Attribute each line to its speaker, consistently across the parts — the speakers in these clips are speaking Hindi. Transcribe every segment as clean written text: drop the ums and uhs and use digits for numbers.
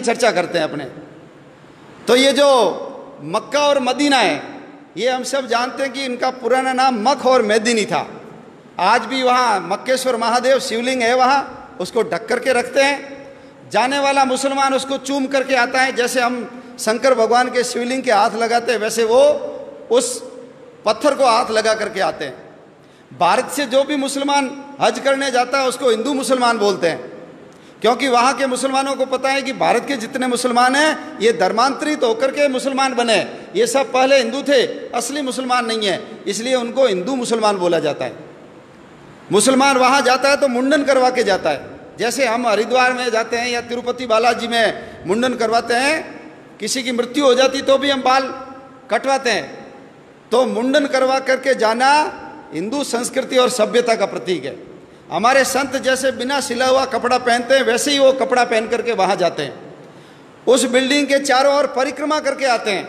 Speaker 1: चर्चा करते हैं अपने। तो ये जो मक्का और मदीना है, ये हम सब जानते हैं कि इनका पुराना नाम मख और मेदिनी था। आज भी वहाँ मक्केश्वर महादेव शिवलिंग है, वहाँ उसको ढक करके रखते हैं। जाने वाला मुसलमान उसको चूम करके आता है, जैसे हम शंकर भगवान के शिवलिंग के हाथ लगाते हैं वैसे वो उस पत्थर को हाथ लगा करके आते हैं। भारत से जो भी मुसलमान हज करने जाता है उसको हिंदू मुसलमान बोलते हैं, क्योंकि वहाँ के मुसलमानों को पता है कि भारत के जितने मुसलमान हैं ये धर्मांतरित होकर के मुसलमान बने, ये सब पहले हिंदू थे, असली मुसलमान नहीं है, इसलिए उनको हिंदू मुसलमान बोला जाता है। मुसलमान वहाँ जाता है तो मुंडन करवा के जाता है, जैसे हम हरिद्वार में जाते हैं या तिरुपति बालाजी में मुंडन करवाते हैं, किसी की मृत्यु हो जाती तो भी हम बाल कटवाते हैं। तो मुंडन करवा करके जाना हिंदू संस्कृति और सभ्यता का प्रतीक है। हमारे संत जैसे बिना सिला हुआ कपड़ा पहनते हैं वैसे ही वो कपड़ा पहन करके वहाँ जाते हैं, उस बिल्डिंग के चारों ओर परिक्रमा करके आते हैं,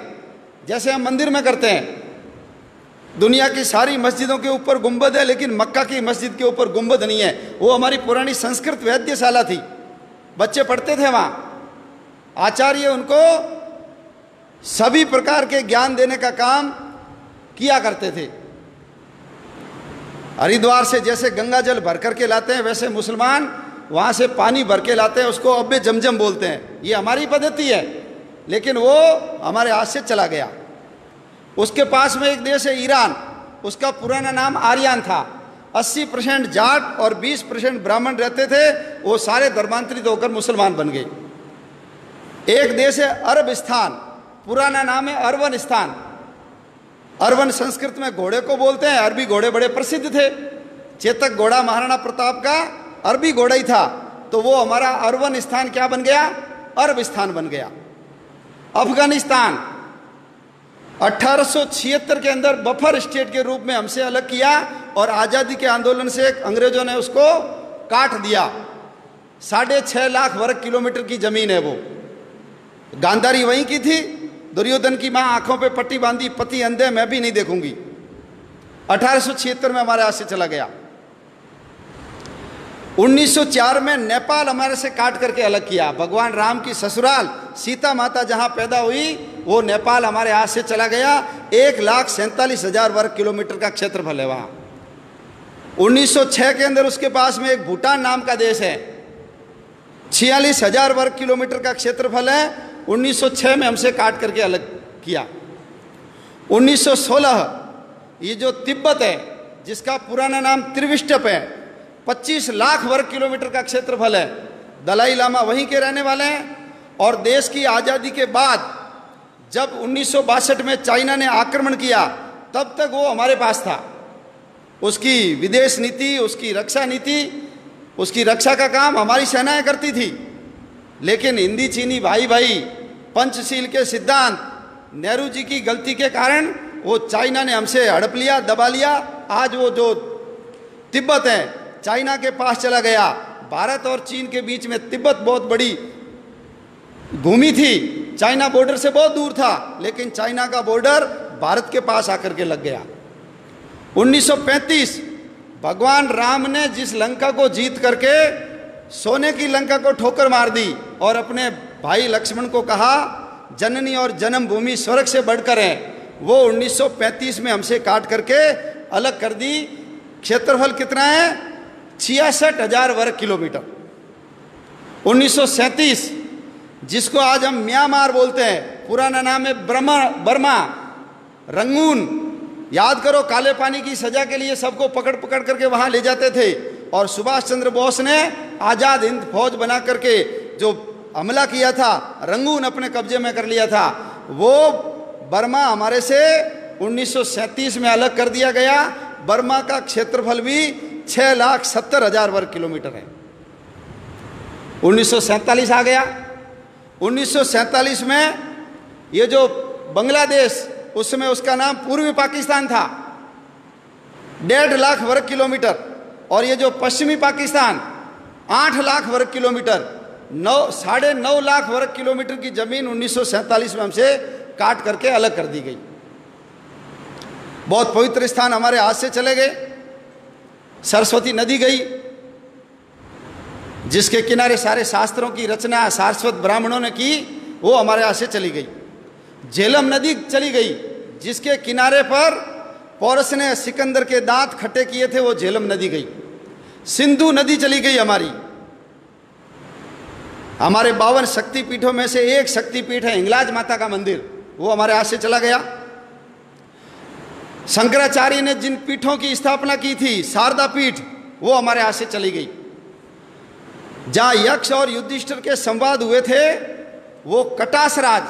Speaker 1: जैसे हम मंदिर में करते हैं। दुनिया की सारी मस्जिदों के ऊपर गुंबद है, लेकिन मक्का की मस्जिद के ऊपर गुंबद नहीं है। वो हमारी पुरानी संस्कृत वैद्यशाला थी, बच्चे पढ़ते थे वहाँ। आचार्य उनको सभी प्रकार के ज्ञान देने का काम किया करते थे। हरिद्वार से जैसे गंगा जल भर करके लाते हैं वैसे मुसलमान वहाँ से पानी भर के लाते हैं, उसको अब्बे जमजम बोलते हैं। ये हमारी पद्धति है, लेकिन वो हमारे हाथ से चला गया। उसके पास में एक देश है ईरान, उसका पुराना नाम आर्यन था। 80% जाट और 20% ब्राह्मण रहते थे, वो सारे धर्मांतरित होकर मुसलमान बन गए। एक देश है अरबस्तान, पुराना नाम है अरवनस्तान। अरवन संस्कृत में घोड़े को बोलते हैं, अरबी घोड़े बड़े प्रसिद्ध थे। चेतक घोड़ा महाराणा प्रताप का अरबी घोड़ा ही था, तो वो हमारा अरवनस्तान क्या बन गया? अरबस्तान बन गया। अफगानिस्तान 1876 के अंदर बफर स्टेट के रूप में हमसे अलग किया और आज़ादी के आंदोलन से अंग्रेजों ने उसको काट दिया। 6.5 लाख वर्ग किलोमीटर की जमीन है वो। गांधारी वहीं की थी, दुर्योधन की माँ आंखों पे पट्टी बांधी, पति अंधे, मैं भी नहीं देखूंगी। 1876 में हमारे हाथ से चला गया। 1904 में नेपाल हमारे से काट करके अलग किया। भगवान राम की ससुराल सीता माता जहां पैदा हुई वो नेपाल हमारे हाथ से चला गया। 1,47,000 वर्ग किलोमीटर का क्षेत्रफल है वहां। 1906 के अंदर उसके पास में एक भूटान नाम का देश है, 46,000 वर्ग किलोमीटर का क्षेत्रफल है। 1906 में हमसे काट करके अलग किया। 1916 ये जो तिब्बत है, जिसका पुराना नाम त्रिविष्टप है, 25 लाख वर्ग किलोमीटर का क्षेत्रफल है। दलाई लामा वहीं के रहने वाले हैं। और देश की आज़ादी के बाद जब 1962 में चाइना ने आक्रमण किया, तब तक वो हमारे पास था। उसकी विदेश नीति, उसकी रक्षा नीति, उसकी रक्षा का काम हमारी सेनाएं करती थी। लेकिन हिंदी चीनी भाई भाई पंचशील के सिद्धांत, नेहरू जी की गलती के कारण वो चाइना ने हमसे हड़प लिया, दबा लिया। आज वो जो तिब्बत है चाइना के पास चला गया। भारत और चीन के बीच में तिब्बत बहुत बड़ी भूमि थी, चाइना बॉर्डर से बहुत दूर था, लेकिन चाइना का बॉर्डर भारत के पास आकर के लग गया। 1935 भगवान राम ने जिस लंका को जीत करके सोने की लंका को ठोकर मार दी और अपने भाई लक्ष्मण को कहा जननी और जन्मभूमि स्वर्ग से बढ़कर है, वो 1935 में हमसे काट करके अलग कर दी। क्षेत्रफल कितना है? 66,000 वर्ग किलोमीटर। 1937 जिसको आज हम म्यांमार बोलते हैं, पुराना नाम है बर्मा, रंगून। याद करो, काले पानी की सजा के लिए सबको पकड़ पकड़ करके वहां ले जाते थे, और सुभाष चंद्र बोस ने आज़ाद हिंद फौज बना करके जो हमला किया था, रंगून अपने कब्जे में कर लिया था। वो बर्मा हमारे से 1937 में अलग कर दिया गया। बर्मा का क्षेत्रफल भी 6,70,000 वर्ग किलोमीटर है। 1947 आ गया। 1947 में ये जो बांग्लादेश, उस समय उसका नाम पूर्वी पाकिस्तान था, 1.5 लाख वर्ग किलोमीटर। और ये जो पश्चिमी पाकिस्तान 8 लाख वर्ग किलोमीटर, 9.5 लाख वर्ग किलोमीटर की जमीन 1947 में हमसे काट करके अलग कर दी गई। बहुत पवित्र स्थान हमारे हाथ से चले गए। सरस्वती नदी गई, जिसके किनारे सारे शास्त्रों की रचना सारस्वत ब्राह्मणों ने की, वो हमारे यहाँ से चली गई। झेलम नदी चली गई, जिसके किनारे पर पौरस ने सिकंदर के दांत खट्टे किए थे, वो झेलम नदी गई। सिंधु नदी चली गई हमारी। हमारे 52 शक्तिपीठों में से एक शक्तिपीठ है हिंगलाज माता का मंदिर, वो हमारे हाथ से चला गया। शंकराचार्य ने जिन पीठों की स्थापना की थी, शारदा पीठ, वो हमारे हाथ से चली गई। जहां यक्ष और युधिष्ठिर के संवाद हुए थे, वो कटास राज,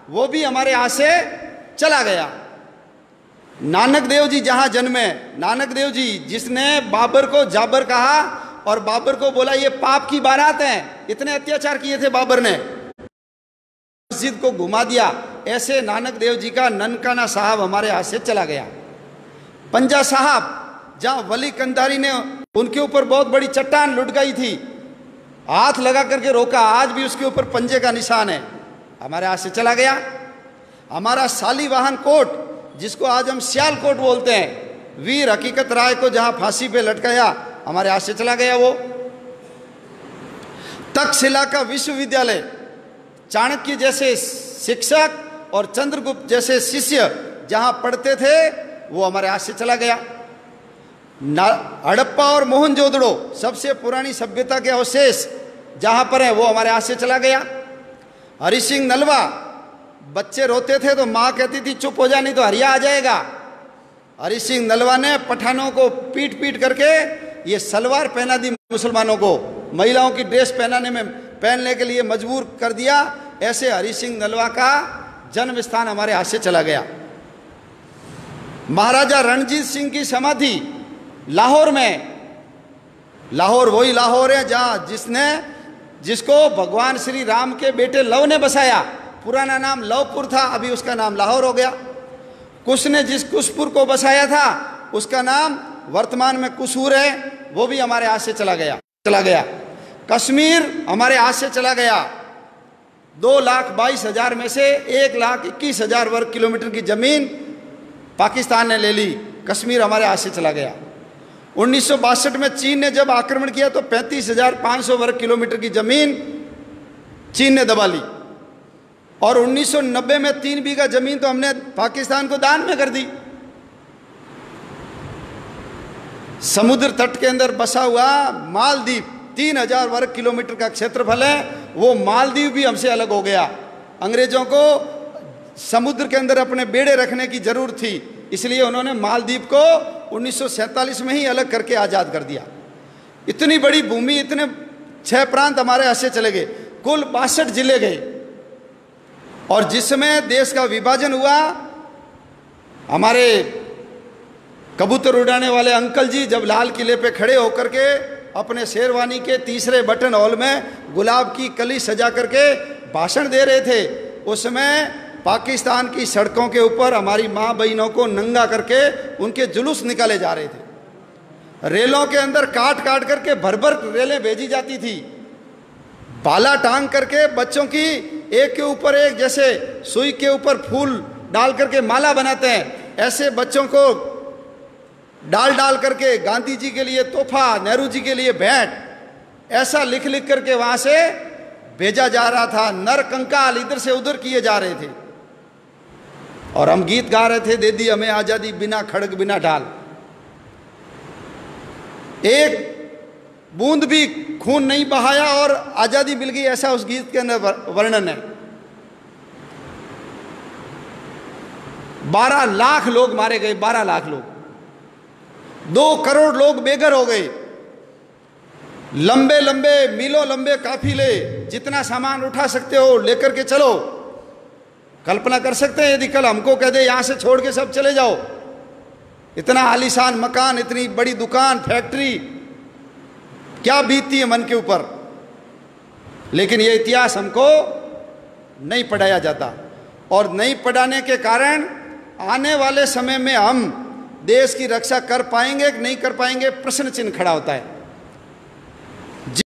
Speaker 1: वो भी हमारे हाथ से चला गया। नानक देव जी जहां जन्मे, नानक देव जी जिसने बाबर को जाबर कहा और बाबर को बोला ये पाप की बारात है, इतने अत्याचार किए थे बाबर ने, मस्जिद को घुमा दिया, ऐसे नानक देव जी का ननकाना साहब हमारे हाथ से चला गया। पंजा साहब, जहां वली कंधारी ने उनके ऊपर बहुत बड़ी चट्टान लुट गई थी, हाथ लगा करके रोका, आज भी उसके ऊपर पंजे का निशान है, हमारे हाथ से चला गया। हमारा शालीवाहन कोट, जिसको आज हम सियालकोट बोलते हैं, वीर हकीकत राय को जहां फांसी पे लटकाया, हमारे हाथ से चला गया वो। तक्षशिला का विश्वविद्यालय, चाणक्य जैसे शिक्षक और चंद्रगुप्त जैसे शिष्य जहां पढ़ते थे, वो हमारे हाथ से चला गया। हड़प्पा और मोहनजोदड़ो, सबसे पुरानी सभ्यता के अवशेष जहां पर है, वो हमारे हाथ से चला गया। हरि सिंह नलवा, बच्चे रोते थे तो माँ कहती थी चुप हो जा नहीं तो हरिया आ जाएगा। हरि सिंह नलवा ने पठानों को पीट पीट करके ये सलवार पहना दी, मुसलमानों को महिलाओं की ड्रेस पहनने के लिए मजबूर कर दिया। ऐसे हरि सिंह नलवा का जन्म स्थान हमारे हाथ से चला गया। महाराजा रणजीत सिंह की समाधि लाहौर में, लाहौर वही लाहौर है जहाँ जिसको भगवान श्री राम के बेटे लव ने बसाया। पुराना नाम लवपुर था, अभी उसका नाम लाहौर हो गया। कुश ने जिस कुशपुर को बसाया था, उसका नाम वर्तमान में कुसूर है, वो भी हमारे हाथ से चला गया। कश्मीर हमारे हाथ से चला गया। 2,22,000 में से 1,21,000 वर्ग किलोमीटर की जमीन पाकिस्तान ने ले ली, कश्मीर हमारे हाथ से चला गया। 1962 में चीन ने जब आक्रमण किया तो 35,500 वर्ग किलोमीटर की जमीन चीन ने दबा ली, और 1990 में 3 बीघा जमीन तो हमने पाकिस्तान को दान में कर दी। समुद्र तट के अंदर बसा हुआ मालदीव 3,000 वर्ग किलोमीटर का क्षेत्रफल है, वो मालदीव भी हमसे अलग हो गया। अंग्रेजों को समुद्र के अंदर अपने बेड़े रखने की जरूरत थी, इसलिए उन्होंने मालदीव को 1947 में ही अलग करके आज़ाद कर दिया। इतनी बड़ी भूमि, इतने 6 प्रांत हमारे हाथ से चले गए, कुल 62 जिले गए। और जिसमें देश का विभाजन हुआ, हमारे कबूतर उड़ाने वाले अंकल जी जब लाल किले पे खड़े होकर के अपने शेरवानी के तीसरे बटन हॉल में गुलाब की कली सजा करके भाषण दे रहे थे, उसमें पाकिस्तान की सड़कों के ऊपर हमारी माँ बहनों को नंगा करके उनके जुलूस निकाले जा रहे थे। रेलों के अंदर काट काट करके भर भर रेलें भेजी जाती थी, बाला टांग करके बच्चों की एक के ऊपर एक, जैसे सुई के ऊपर फूल डाल करके माला बनाते हैं, ऐसे बच्चों को डाल डाल करके गांधी जी के लिए तोहफा, नेहरू जी के लिए भेंट, ऐसा लिख लिख करके वहां से भेजा जा रहा था। नर कंकाल इधर से उधर किए जा रहे थे, और हम गीत गा रहे थे, दे दी हमें आजादी बिना खड़ग बिना ढाल। एक बूंद भी खून नहीं बहाया और आजादी मिल गई, ऐसा उस गीत के अंदर वर्णन है। 12 लाख लोग मारे गए, 12 लाख लोग, 2 करोड़ लोग बेघर हो गए। लंबे लंबे मीलों लंबे काफिले, जितना सामान उठा सकते हो लेकर के चलो। कल्पना कर सकते हैं यदि कल हमको कह दे यहां से छोड़ के सब चले जाओ, इतना आलीशान मकान, इतनी बड़ी दुकान, फैक्ट्री, क्या बीतती है मन के ऊपर। लेकिन ये इतिहास हमको नहीं पढ़ाया जाता, और नहीं पढ़ाने के कारण आने वाले समय में हम देश की रक्षा कर पाएंगे कि नहीं कर पाएंगे, प्रश्न चिन्ह खड़ा होता है।